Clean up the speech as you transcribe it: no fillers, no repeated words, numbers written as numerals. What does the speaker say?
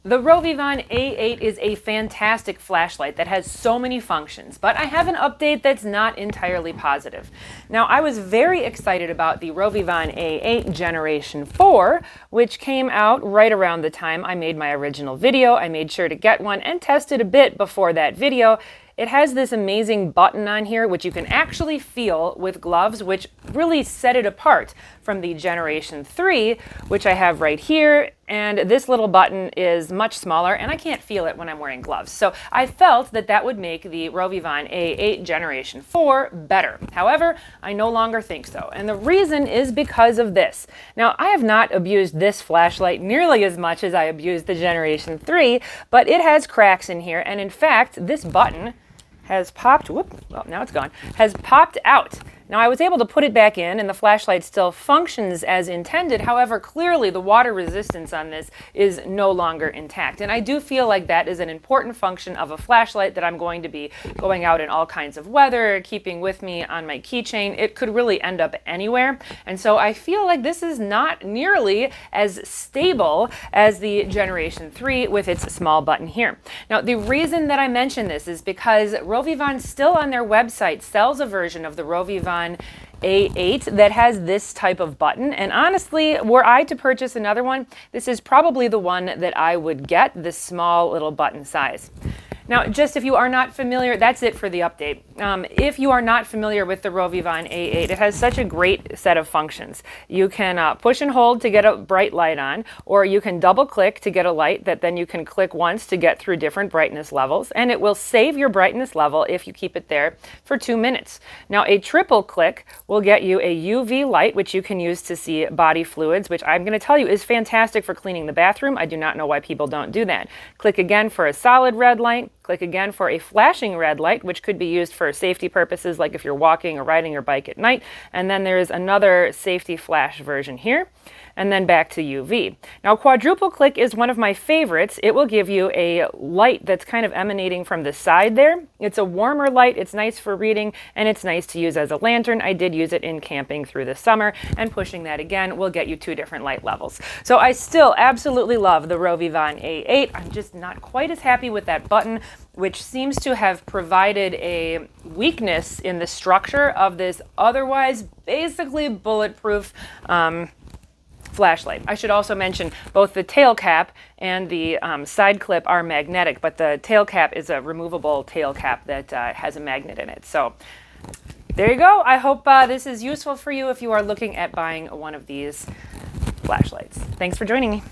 The Rovyvon A8 is a fantastic flashlight that has so many functions, but I have an update that's not entirely positive. Now, I was very excited about the Rovyvon A8 Generation 4, which came out right around the time I made my original video. I made sure to get one and tested a bit before that video. It has this amazing button on here, which you can actually feel with gloves, which really set it apart from the Generation 3, which I have right here. And this little button is much smaller, and I can't feel it when I'm wearing gloves. So I felt that that would make the Rovyvon A8 Generation 4 better. However, I no longer think so. And the reason is because of this. Now, I have not abused this flashlight nearly as much as I abused the Generation 3, but it has cracks in here. And in fact, this button has popped, now it's gone, has popped out. Now I was able to put it back in and the flashlight still functions as intended. However, clearly the water resistance on this is no longer intact. And I do feel like that is an important function of a flashlight that I'm going to be going out in all kinds of weather, keeping with me on my keychain. It could really end up anywhere. And so I feel like this is not nearly as stable as the Generation 3 with its small button here. Now the reason that I mention this is because Rovyvon still on their website sells a version of the Rovyvon A8 that has this type of button, and honestly, were I to purchase another one, this is probably the one that I would get, this small little button size. Now, just if you are not familiar, that's it for the update. If you are not familiar with the Rovyvon A8, it has such a great set of functions. You can push and hold to get a bright light on, or you can double click to get a light that then you can click once to get through different brightness levels, and it will save your brightness level if you keep it there for 2 minutes. Now, a triple click will get you a UV light, which you can use to see body fluids, which I'm going to tell you is fantastic for cleaning the bathroom. I do not know why people don't do that. Click again for a solid red light. Click again for a flashing red light, which could be used for safety purposes, like if you're walking or riding your bike at night. And then there is another safety flash version here, and then back to UV. Now, quadruple click is one of my favorites. It will give you a light that's kind of emanating from the side there. It's a warmer light, it's nice for reading, and it's nice to use as a lantern. I did use it in camping through the summer, and pushing that again will get you 2 different light levels. So I still absolutely love the Rovyvon A8. I'm just not quite as happy with that button, which seems to have provided a weakness in the structure of this otherwise basically bulletproof flashlight. I should also mention both the tail cap and the side clip are magnetic, but the tail cap is a removable tail cap that has a magnet in it. So there you go. I hope this is useful for you if you are looking at buying one of these flashlights. Thanks for joining me.